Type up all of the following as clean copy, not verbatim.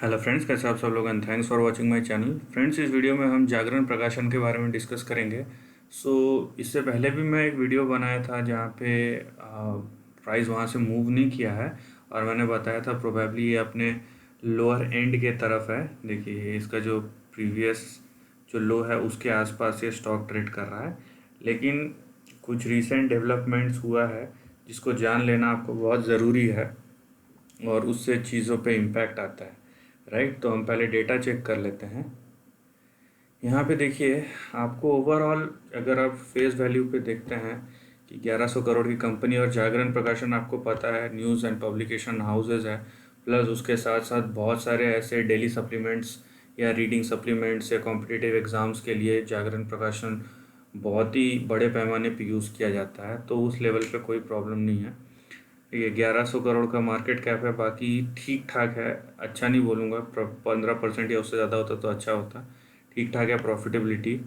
Hello friends, कैसे आप सब लोग and thanks for watching my channel. Friends, इस वीडियो में हम जागरण प्रकाशन के बारे में डिस्कस करेंगे। इससे पहले भी मैं एक वीडियो बनाया था जहाँ पे प्राइस वहाँ से मूव नहीं किया है और मैंने बताया था प्रोबेबली ये अपने लोअर एंड के तरफ है। देखिए इसका जो प्रीवियस जो लो है उसके आसपास ये स्टॉक ट्रेड कर रहा है, लेकिन कुछ रीसेंट डेवलपमेंट्स हुआ है जिसको जान लेना आपको बहुत ज़रूरी है और उससे चीज़ों पे इम्पैक्ट आता है। राइट, तो हम पहले डेटा चेक कर लेते हैं। यहाँ पे देखिए, आपको ओवरऑल अगर आप फेस वैल्यू पे देखते हैं कि 1100 करोड़ की कंपनी और जागरण प्रकाशन आपको पता है न्यूज़ एंड पब्लिकेशन हाउसेज है, प्लस उसके साथ साथ बहुत सारे ऐसे डेली सप्लीमेंट्स या रीडिंग सप्लीमेंट्स या कॉम्पिटिटिव एग्ज़ाम्स के लिए जागरण प्रकाशन बहुत ही बड़े पैमाने पे यूज़ किया जाता है, तो उस लेवल पे कोई प्रॉब्लम नहीं है। ये 1100 करोड़ का मार्केट कैप है, बाकी ठीक ठाक है, अच्छा नहीं बोलूँगा, 15% या उससे ज़्यादा होता तो अच्छा होता। ठीक ठाक है प्रॉफिटेबिलिटी।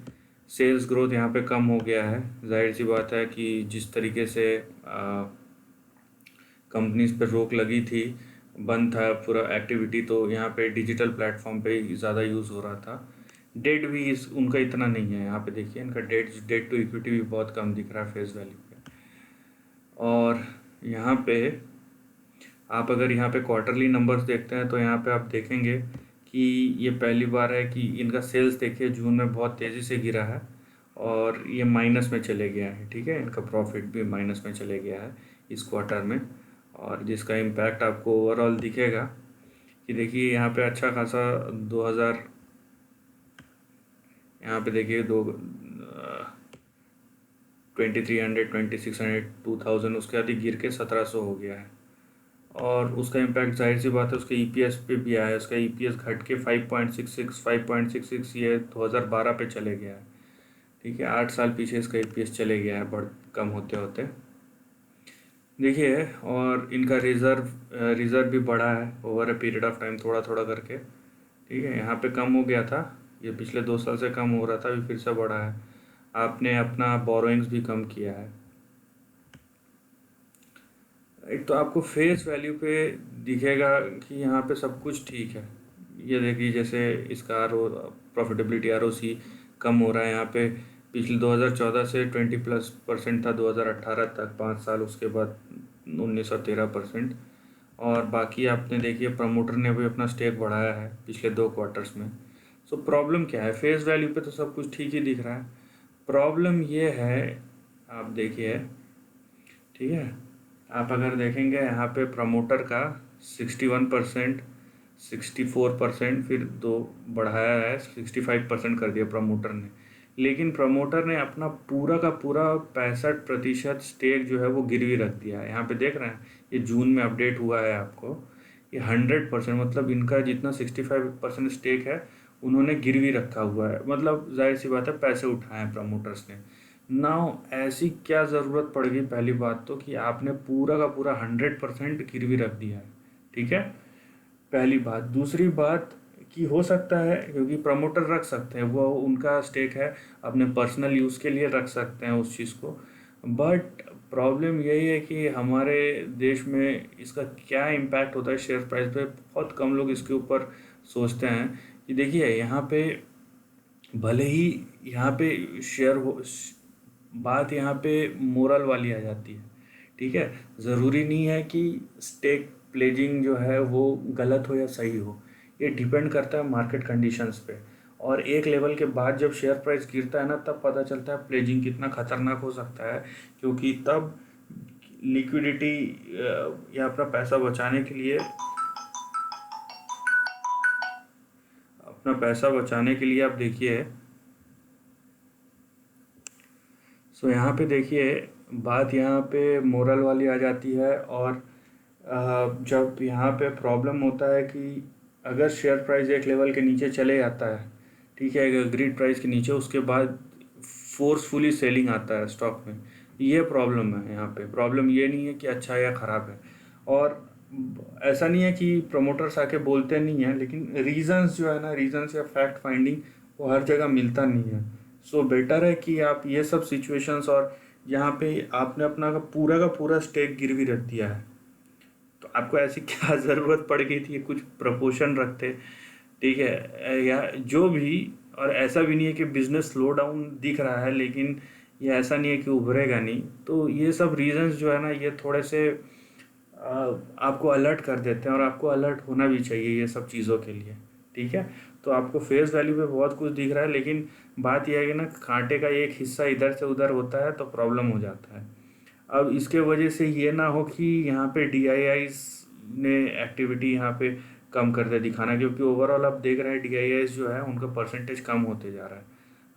सेल्स ग्रोथ यहाँ पे कम हो गया है, जाहिर सी बात है कि जिस तरीके से कंपनीज पर रोक लगी थी, बंद था पूरा एक्टिविटी, तो यहाँ पे डिजिटल प्लेटफॉर्म पे ही ज़्यादा यूज़ हो रहा था। डेट भी उनका इतना नहीं है, यहाँ पे देखिए इनका डेट टू इक्विटी भी बहुत कम दिख रहा है फेस वैल्यू पे। और यहाँ पे आप अगर यहाँ पे क्वार्टरली नंबर्स देखते हैं तो यहाँ पे आप देखेंगे कि ये पहली बार है कि इनका सेल्स देखिए जून में बहुत तेज़ी से गिरा है और ये माइनस में चले गया है। ठीक है, इनका प्रॉफिट भी माइनस में चले गया है इस क्वार्टर में, और जिसका इम्पैक्ट आपको ओवरऑल दिखेगा कि देखिए यहाँ पे अच्छा खासा 2000, यहाँ पे देखिए 2300, 2600, 2000 उसके बाद ही गिर के 1700 हो गया है। और उसका इम्पैक्ट जाहिर सी बात है उसके ईपीएस पे भी आया है। उसका ईपीएस घट के 5.66 ये 2012 पे चले गया है। ठीक है, 8 साल पीछे इसका ईपीएस चले गया है, बढ़ कम होते होते। देखिए, और इनका रिज़र्व भी बढ़ा है over a period of time, थोड़ा थोड़ा करके। ठीक है, यहाँ पे कम हो गया था, ये पिछले 2 साल से कम हो रहा था, अभी फिर से बढ़ा है। आपने अपना बोरोइंग्स भी कम किया है। एक तो आपको फेस वैल्यू पे दिखेगा कि यहाँ पे सब कुछ ठीक है। ये देखिए जैसे इसका प्रॉफिटेबिलिटी ROC कम हो रहा है यहाँ पे। पिछले 2014 से 20+% था 2018 तक, 5 साल, उसके बाद 19 और 13%। और बाकी आपने देखिए प्रमोटर ने भी अपना स्टेक बढ़ाया है पिछले 2 क्वार्टर्स में। सो प्रॉब्लम क्या है? फेस वैल्यू पे तो सब कुछ ठीक ही दिख रहा है। प्रॉब्लम ये है, आप देखिए, ठीक है, आप अगर देखेंगे यहाँ पे प्रमोटर का 61%, 64%, फिर दो बढ़ाया है, 65% कर दिया प्रमोटर ने। लेकिन प्रमोटर ने अपना पूरा का पूरा 65% स्टेक जो है वो गिरवी रख दिया है। यहाँ पे देख रहे हैं, ये जून में अपडेट हुआ है आपको। ये 100%, मतलब इनका जितना 65% स्टेक है उन्होंने गिरवी रखा हुआ है, मतलब जाहिर सी बात है पैसे उठाए हैं प्रमोटर्स ने। नाउ ऐसी क्या ज़रूरत पड़ गई? पहली बात तो कि आपने पूरा का पूरा 100% गिरवी रख दिया है। ठीक है, पहली बात। दूसरी बात कि हो सकता है, क्योंकि प्रमोटर रख सकते हैं, वो उनका स्टेक है, अपने पर्सनल यूज़ के लिए रख सकते हैं उस चीज़ को। बट प्रॉब्लम यही है कि हमारे देश में इसका क्या इम्पैक्ट होता है शेयर प्राइस पे, बहुत कम लोग इसके ऊपर सोचते हैं। कि देखिए यहाँ पे भले ही यहाँ पे शेयर हो, बात यहाँ पे मोरल वाली आ जाती है। ठीक है, ज़रूरी नहीं है कि स्टेक प्लेजिंग जो है वो गलत हो या सही हो, ये डिपेंड करता है मार्केट कंडीशंस पे। और एक लेवल के बाद जब शेयर प्राइस गिरता है ना, तब पता चलता है प्लेजिंग कितना खतरनाक हो सकता है, क्योंकि तब लिक्विडिटी या अपना पैसा बचाने के लिए, आप देखिए, यहाँ पे देखिए बात यहाँ पे मोरल वाली आ जाती है। और जब यहाँ पे प्रॉब्लम होता है कि अगर शेयर प्राइस एक लेवल के नीचे चले जाता है, ठीक है, अगर ग्रीड प्राइस के नीचे, उसके बाद फोर्सफुली सेलिंग आता है स्टॉक में, ये प्रॉब्लम है। यहाँ पे प्रॉब्लम ये नहीं है कि अच्छा या ख़राब है, और ऐसा नहीं है कि प्रमोटर्स आके बोलते नहीं हैं, लेकिन रीजंस जो है ना, रीजंस या फैक्ट फाइंडिंग वो हर जगह मिलता नहीं है। सो बेटर है कि आप ये सब सिचुएशंस, और यहाँ पे आपने अपना का पूरा स्टेक गिरवी रख दिया है, तो आपको ऐसी क्या ज़रूरत पड़ गई थी, कुछ प्रपोर्शन रखते, ठीक है, या जो भी। और ऐसा भी नहीं है कि बिजनेस स्लो डाउन दिख रहा है, लेकिन ये ऐसा नहीं है कि उभरेगा नहीं। तो ये सब रीजंस जो है ना, ये थोड़े से आपको अलर्ट कर देते हैं, और आपको अलर्ट होना भी चाहिए ये सब चीज़ों के लिए, ठीक है। तो आपको फेस वैल्यू पे बहुत कुछ दिख रहा है, लेकिन बात यह है कि ना, कांटे का एक हिस्सा इधर से उधर होता है तो प्रॉब्लम हो जाता है। अब इसके वजह से ये ना हो कि यहाँ पे DIIs ने एक्टिविटी यहाँ पे कम कर दे दिखाना, क्योंकि ओवरऑल आप देख रहे हैं DIIs जो है उनका परसेंटेज कम होते जा रहा है।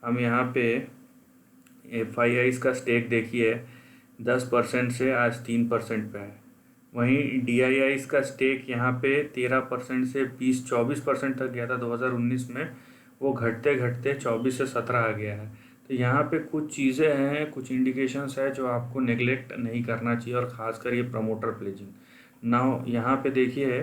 हम यहाँ पे FIIs का स्टेक देखिए, 10% से आज 3% पे है। वहीं DIIs का स्टेक यहाँ पे 13% से 20-24% तक गया था 2019 में, वो घटते घटते 24 से 17 आ गया है। तो यहाँ पे कुछ चीज़ें हैं, कुछ इंडिकेशंस है जो आपको नेग्लेक्ट नहीं करना चाहिए, और ख़ासकर ये प्रमोटर प्लेजिंग। नाउ यहाँ पे देखिए,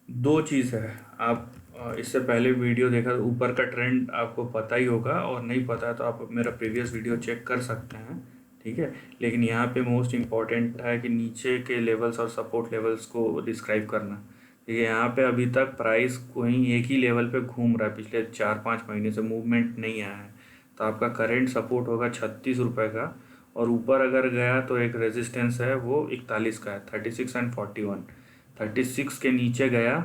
दो चीज़ है। आप इससे पहले वीडियो देखा, ऊपर का ट्रेंड आपको पता ही होगा, और नहीं पता है तो आप मेरा प्रीवियस वीडियो चेक कर सकते हैं, ठीक है। लेकिन यहाँ पे मोस्ट इम्पॉर्टेंट है कि नीचे के लेवल्स और सपोर्ट लेवल्स को डिस्क्राइब करना, ठीक है। यहाँ पे अभी तक प्राइस कोई एक ही लेवल पे घूम रहा है, पिछले 4-5 महीने से मूवमेंट नहीं आया है। तो आपका करेंट सपोर्ट होगा 36 रुपये का, और ऊपर अगर गया तो एक रेजिस्टेंस है वो 41 का है, 36 एंड 41। 36 के नीचे गया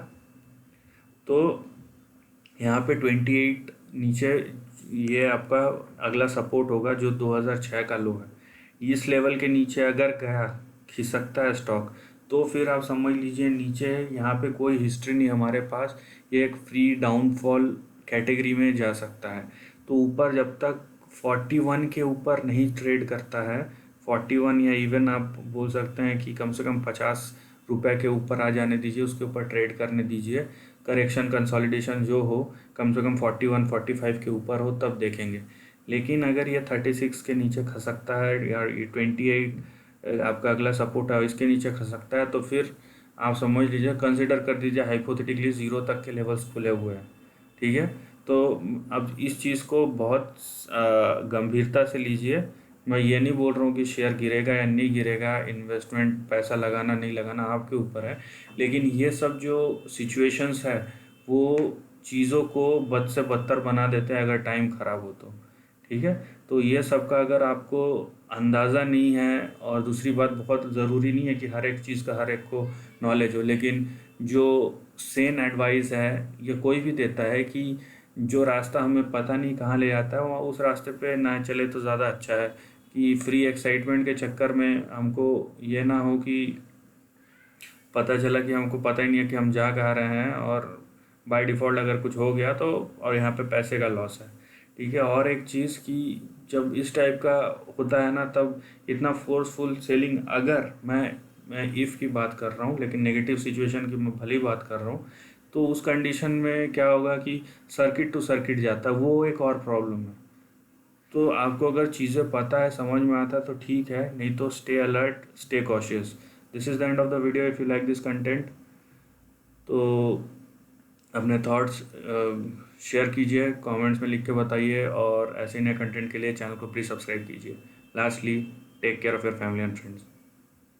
तो यहाँ पे 28 नीचे, ये आपका अगला सपोर्ट होगा जो 2006 का लो है। इस लेवल के नीचे अगर गया, खिसकता है स्टॉक, तो फिर आप समझ लीजिए नीचे यहाँ पे कोई हिस्ट्री नहीं हमारे पास, ये एक फ्री डाउनफॉल कैटेगरी में जा सकता है। तो ऊपर जब तक 41 के ऊपर नहीं ट्रेड करता है, 41 या इवन आप बोल सकते हैं कि कम से कम 50 रुपए के ऊपर आ जाने दीजिए, उसके ऊपर ट्रेड करने दीजिए। करेक्शन कंसोलिडेशन जो हो, कम से कम 41-45 के ऊपर हो, तब देखेंगे। लेकिन अगर ये 36 के नीचे खसकता है, या ये 28 आपका अगला सपोर्ट है, इसके नीचे खसकता है, तो फिर आप समझ लीजिए, कंसिडर कर दीजिए हाइपोथेटिकली 0 तक के लेवल्स खुले हुए हैं, ठीक है। तो अब इस चीज़ को बहुत गंभीरता से लीजिए। मैं ये नहीं बोल रहा हूँ कि शेयर गिरेगा या नहीं गिरेगा, इन्वेस्टमेंट पैसा लगाना नहीं लगाना आपके ऊपर है, लेकिन ये सब जो सिचुएशंस है वो चीज़ों को बद से बदतर बना देते हैं अगर टाइम ख़राब हो तो, ठीक है। तो ये सब का अगर आपको अंदाज़ा नहीं है, और दूसरी बात, बहुत ज़रूरी नहीं है कि हर एक चीज़ का हर एक को नॉलेज हो, लेकिन जो सेन एडवाइस है ये कोई भी देता है कि जो रास्ता हमें पता नहीं कहाँ ले जाता है, वहाँ उस रास्ते पे ना चले तो ज़्यादा अच्छा है, कि फ्री एक्साइटमेंट के चक्कर में हमको ये ना हो कि पता चला कि हमको पता ही नहीं है कि हम जा कहाँ रहे हैं, और बाय डिफ़ॉल्ट अगर कुछ हो गया तो, और यहाँ पे पैसे का लॉस है, ठीक है। और एक चीज़ कि जब इस टाइप का होता है ना, तब इतना फोर्सफुल सेलिंग, अगर मैं इफ़ की बात कर रहा हूँ, लेकिन नेगेटिव सिचुएशन की मैं भली बात कर रहा हूँ, तो उस कंडीशन में क्या होगा कि सर्किट टू सर्किट जाता है, वो एक और प्रॉब्लम है। तो आपको अगर चीज़ें पता है, समझ में आता है तो ठीक है, नहीं तो stay alert, stay cautious. This is the end of the video. If you like this content तो अपने थॉट्स शेयर कीजिए, कमेंट्स में लिख के बताइए, और ऐसे नए कंटेंट के लिए चैनल को प्लीज़ सब्सक्राइब कीजिए। Lastly, take care of your family and friends.